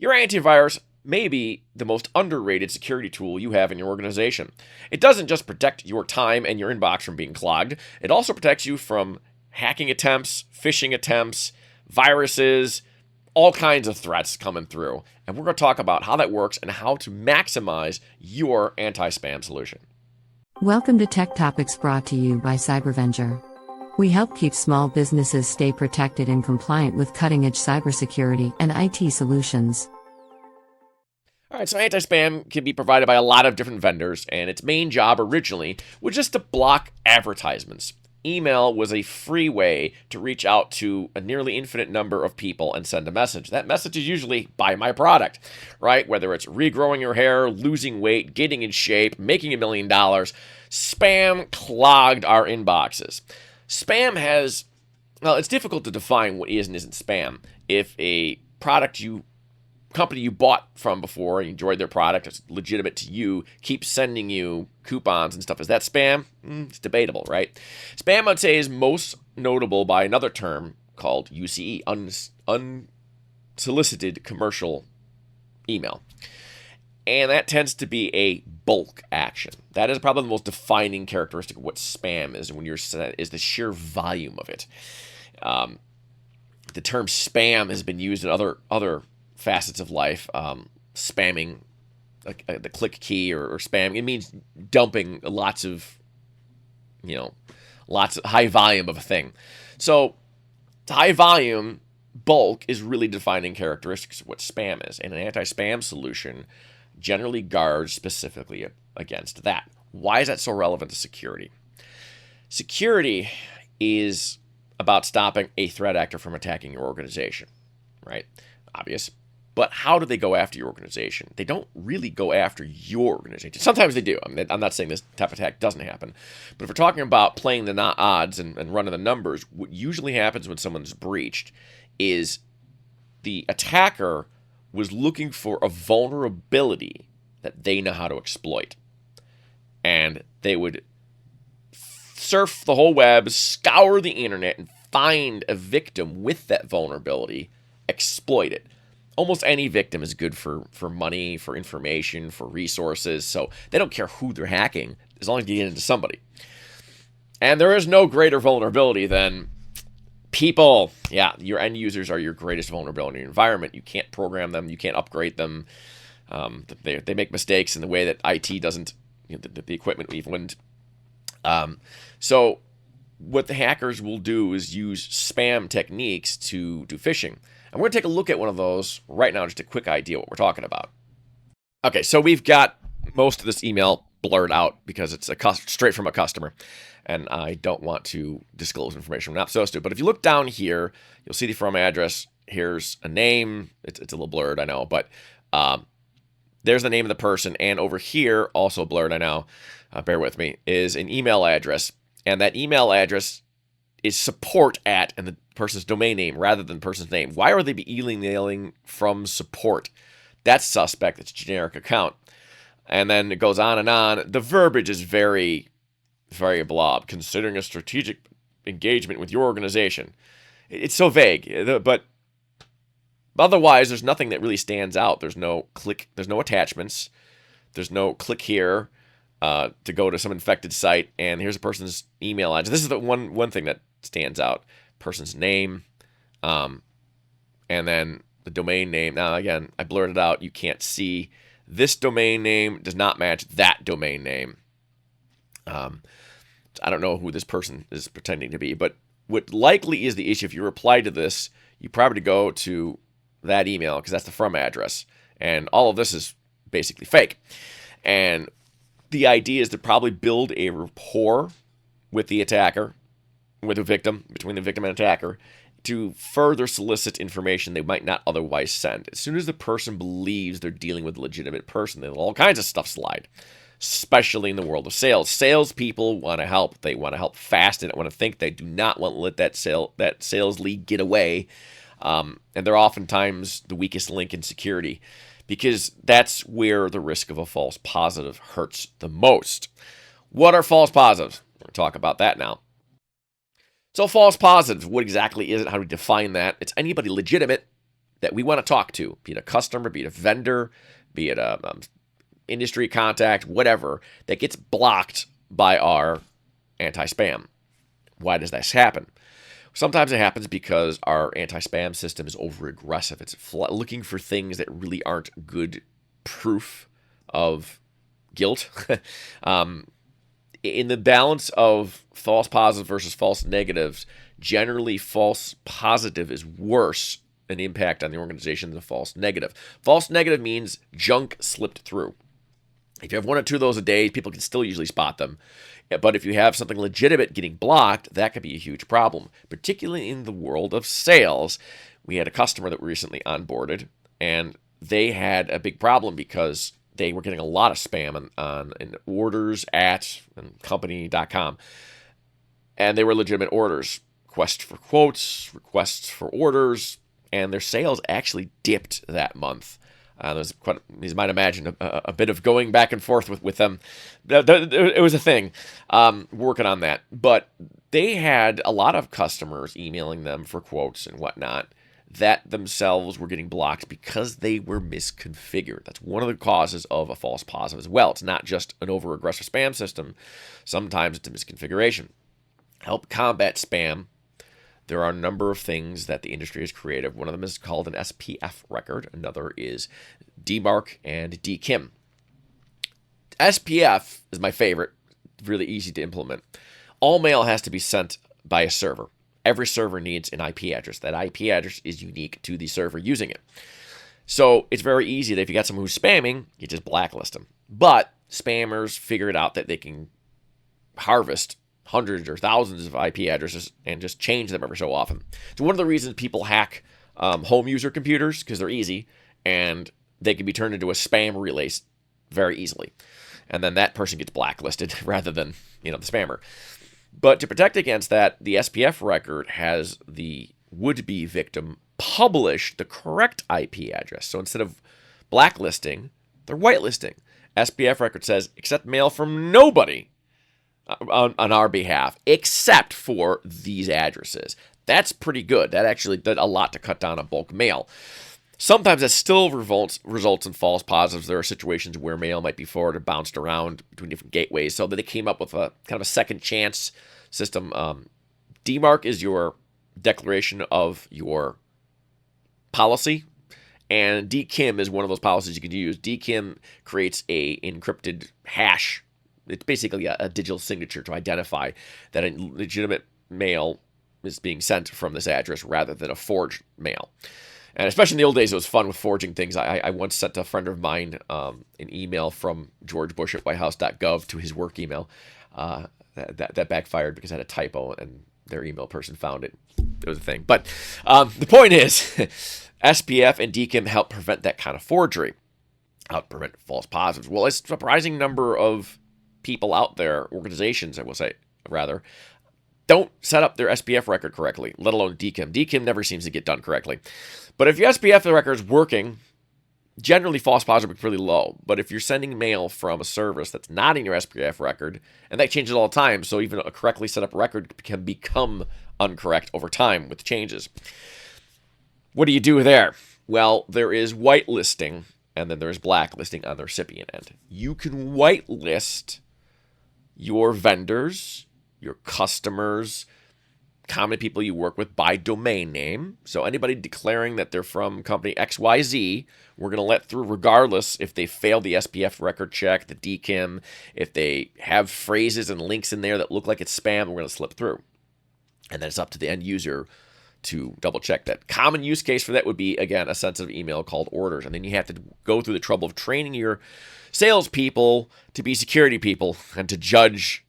Your antivirus may be the most underrated security tool you have in your organization. It doesn't just protect your time and your inbox from being clogged, it also protects you from hacking attempts, phishing attempts, viruses, all kinds of threats coming through. And we're going to talk about how that works and how to maximize your anti-spam solution. Welcome to Tech Topics brought to you by Cybervenger. We help keep small businesses stay protected and compliant with cutting-edge cybersecurity and IT solutions. All right, so anti-spam can be provided by a lot of different vendors, and its main job originally was just to block advertisements. Email was a free way to reach out to a nearly infinite number of people and send a message. That message is usually, buy my product, right? Whether it's regrowing your hair, losing weight, getting in shape, making $1 million, spam clogged our inboxes. Spam has, well, it's difficult to define what is and isn't spam. If a company you bought from before, you enjoyed their product, it's legitimate to you, keeps sending you coupons and stuff, is that spam? It's debatable, right? Spam, I'd say, is most notable by another term called UCE, unsolicited commercial email. And that tends to be a bulk action. That is probably the most defining characteristic of what spam is. When is the sheer volume of it. The term spam has been used in other facets of life. Spamming, like the click key or spam. It means dumping lots of high volume of a thing. So high volume bulk is really defining characteristics of what spam is, and an anti-spam solution generally guards specifically against that. Why is that so relevant to security? Security is about stopping a threat actor from attacking your organization, right? Obvious. But how do they go after your organization? They don't really go after your organization. Sometimes they do. I mean, I'm not saying this type of attack doesn't happen. But if we're talking about playing the odds and running the numbers, what usually happens when someone's breached is the attacker was looking for a vulnerability that they know how to exploit. And they would surf the whole web, scour the internet, and find a victim with that vulnerability, exploit it. Almost any victim is good for money, for information, for resources, so they don't care who they're hacking, as long as you get into somebody. And there is no greater vulnerability than people. Yeah, your end users are your greatest vulnerability in your environment. You can't program them. You can't upgrade them. They make mistakes in the way that IT doesn't, the equipment we've wouldn't. So what the hackers will do is use spam techniques to do phishing. And we're going to take a look at one of those right now, just a quick idea what we're talking about. Okay, so we've got most of this email blurred out because it's straight from a customer. And I don't want to disclose information we're not supposed to. But if you look down here, you'll see the from address. Here's a name. It's a little blurred, I know. But there's the name of the person. And over here, also blurred, I know, bear with me, is an email address. And that email address is support at and the person's domain name rather than the person's name. Why are they be emailing from support? That's suspect. It's a generic account. And then it goes on and on. The verbiage is very, very blob. Considering a strategic engagement with your organization. It's so vague. But otherwise, there's nothing that really stands out. There's no click. There's no attachments. There's no click here to go to some infected site. And here's a person's email address. This is the one thing that stands out. Person's name, and then the domain name. Now, again, I blurred it out. You can't see. This domain name does not match that domain name. I don't know who this person is pretending to be, but what likely is the issue, if you reply to this, you probably go to that email because that's the from address. And all of this is basically fake. And the idea is to probably build a rapport with the attacker, with the victim, between the victim and attacker, to further solicit information they might not otherwise send. As soon as the person believes they're dealing with a legitimate person, then all kinds of stuff slide, especially in the world of sales. Salespeople want to help. They want to help fast. They don't want to think. They do not want to let that sales lead get away. And they're oftentimes the weakest link in security because that's where the risk of a false positive hurts the most. What are false positives? We're going to talk about that now. So false positives, what exactly is it? How do we define that? It's anybody legitimate that we want to talk to, be it a customer, be it a vendor, be it a industry contact, whatever, that gets blocked by our anti-spam. Why does this happen? Sometimes it happens because our anti-spam system is over-aggressive. It's looking for things that really aren't good proof of guilt. In the balance of false positive versus false negatives, generally false positive is worse an impact on the organization than false negative. False negative means junk slipped through. If you have one or two of those a day, people can still usually spot them. But if you have something legitimate getting blocked, that could be a huge problem, particularly in the world of sales. We had a customer that we recently onboarded, and they had a big problem because they were getting a lot of spam on orders at company.com. And they were legitimate orders, requests for quotes, requests for orders, and their sales actually dipped that month. There's quite, as you might imagine, a bit of going back and forth with them. It was a thing, working on that. But they had a lot of customers emailing them for quotes and whatnot that themselves were getting blocked because they were misconfigured. That's one of the causes of a false positive as well. It's not just an over-aggressive spam system. Sometimes it's a misconfiguration. Help combat spam. There are a number of things that the industry has created. One of them is called an SPF record. Another is DMARC and DKIM. SPF is my favorite. Really easy to implement. All mail has to be sent by a server. Every server needs an IP address. That IP address is unique to the server using it. So it's very easy that if you got someone who's spamming, you just blacklist them. But spammers figured out that they can harvest hundreds or thousands of IP addresses and just change them every so often. So one of the reasons people hack home user computers, because they're easy, and they can be turned into a spam relay very easily. And then that person gets blacklisted rather than, the spammer. But to protect against that, the SPF record has the would-be victim publish the correct IP address. So instead of blacklisting, they're whitelisting. SPF record says, accept mail from nobody on our behalf, except for these addresses. That's pretty good. That actually did a lot to cut down on bulk mail. Sometimes that still results in false positives. There are situations where mail might be forwarded, bounced around between different gateways, so that they came up with a kind of a second chance system. DMARC is your declaration of your policy, and DKIM is one of those policies you can use. DKIM creates a encrypted hash. It's basically a digital signature to identify that a legitimate mail is being sent from this address rather than a forged mail. And especially in the old days, it was fun with forging things. I once sent a friend of mine an email from George Bush at whitehouse.gov to his work email. That backfired because I had a typo, and their email person found it. It was a thing. But the point is, SPF and DKIM help prevent that kind of forgery, help prevent false positives. Well, a surprising number of people out there, organizations, I will say, rather, don't set up their SPF record correctly, let alone DKIM. DKIM never seems to get done correctly. But if your SPF record is working, generally false positive is pretty low. But if you're sending mail from a service that's not in your SPF record, and that changes all the time, so even a correctly set up record can become incorrect over time with changes. What do you do there? Well, there is whitelisting, and then there's blacklisting on the recipient end. You can whitelist your vendors, your customers, common people you work with by domain name. So anybody declaring that they're from company XYZ, we're going to let through regardless if they fail the SPF record check, the DKIM, if they have phrases and links in there that look like it's spam, we're going to slip through. And then it's up to the end user to double check that. Common use case for that would be, again, a sensitive email called orders. And then you have to go through the trouble of training your salespeople to be security people and to judge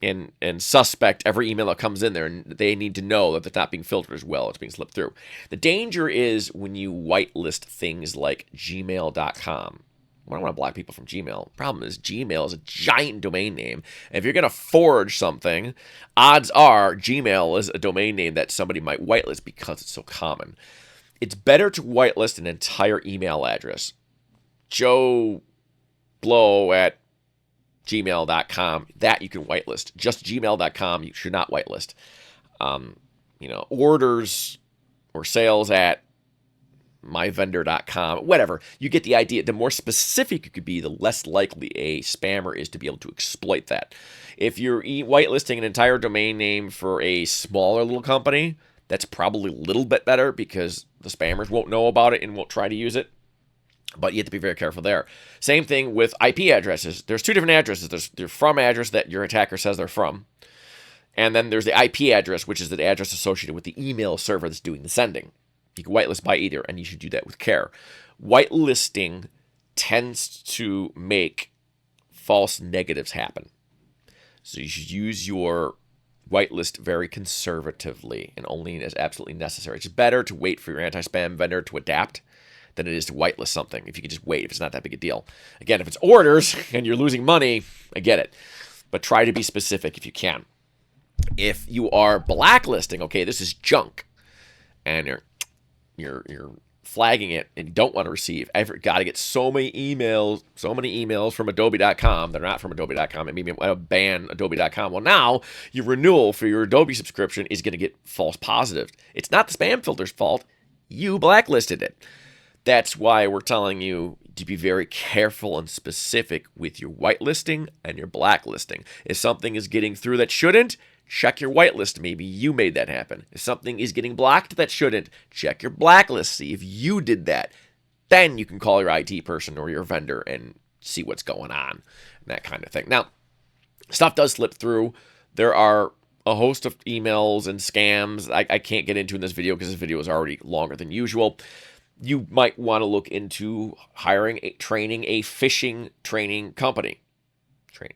and suspect every email that comes in there, and they need to know that it's not being filtered as well, it's being slipped through. The danger is when you whitelist things like gmail.com. I don't want to block people from Gmail. Problem is, Gmail is a giant domain name. And if you're going to forge something, odds are Gmail is a domain name that somebody might whitelist because it's so common. It's better to whitelist an entire email address. Joe Blow at gmail.com, that you can whitelist. Just gmail.com, you should not whitelist. Orders or sales at myvendor.com, whatever. You get the idea. The more specific you could be, the less likely a spammer is to be able to exploit that. If you're whitelisting an entire domain name for a smaller little company, that's probably a little bit better because the spammers won't know about it and won't try to use it. But you have to be very careful there. Same thing with IP addresses. There's two different addresses. There's the from address that your attacker says they're from. And then there's the IP address, which is the address associated with the email server that's doing the sending. You can whitelist by either, and you should do that with care. Whitelisting tends to make false negatives happen. So you should use your whitelist very conservatively and only as absolutely necessary. It's better to wait for your anti-spam vendor to adapt than it is to whitelist something. If you can just wait, if it's not that big a deal. Again, if it's orders and you're losing money, I get it. But try to be specific if you can. If you are blacklisting, okay, this is junk, and you're flagging it and you don't want to receive. I've got to get so many emails from Adobe.com. They're not from Adobe.com. It made me ban Adobe.com. Well, now your renewal for your Adobe subscription is going to get false positives. It's not the spam filter's fault. You blacklisted it. That's why we're telling you to be very careful and specific with your whitelisting and your blacklisting. If something is getting through that shouldn't, check your whitelist. Maybe you made that happen. If something is getting blocked that shouldn't, check your blacklist. See if you did that. Then you can call your IT person or your vendor and see what's going on, and that kind of thing. Now, stuff does slip through. There are a host of emails and scams I can't get into in this video because this video is already longer than usual. You might want to look into training a phishing training company.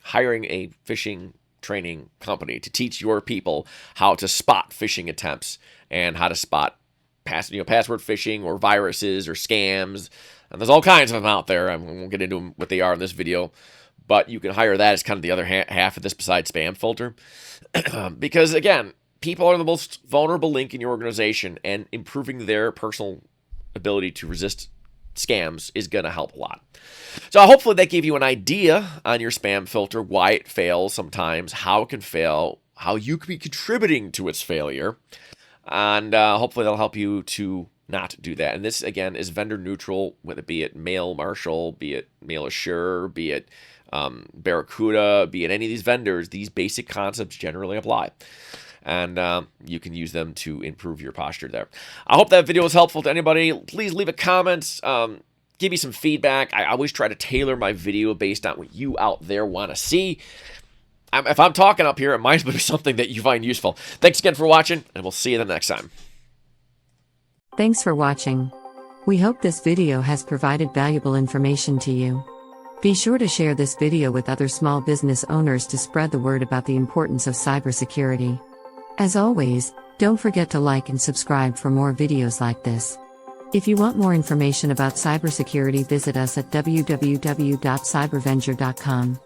Hiring a phishing training company to teach your people how to spot phishing attempts and how to spot password phishing or viruses or scams. And there's all kinds of them out there. I won't get into what they are in this video, but you can hire that as kind of the other half of this besides spam filter. Because again, people are the most vulnerable link in your organization, and improving their personal ability to resist scams is going to help a lot. So hopefully that gave you an idea on your spam filter, why it fails sometimes, how it can fail, how you could be contributing to its failure, and hopefully that'll help you to not do that. And this, again, is vendor neutral, whether it be it Mail Marshall, be it Mail Assure, be it Barracuda, be it any of these vendors. These basic concepts generally apply. And you can use them to improve your posture there. I hope that video was helpful to anybody. Please leave a comment. Give me some feedback. I always try to tailor my video based on what you out there want to see. If I'm talking up here, it might be something that you find useful. Thanks again for watching, and we'll see you the next time. Thanks for watching. We hope this video has provided valuable information to you. Be sure to share this video with other small business owners to spread the word about the importance of cybersecurity. As always, don't forget to like and subscribe for more videos like this. If you want more information about cybersecurity, visit us at www.cyberventure.com.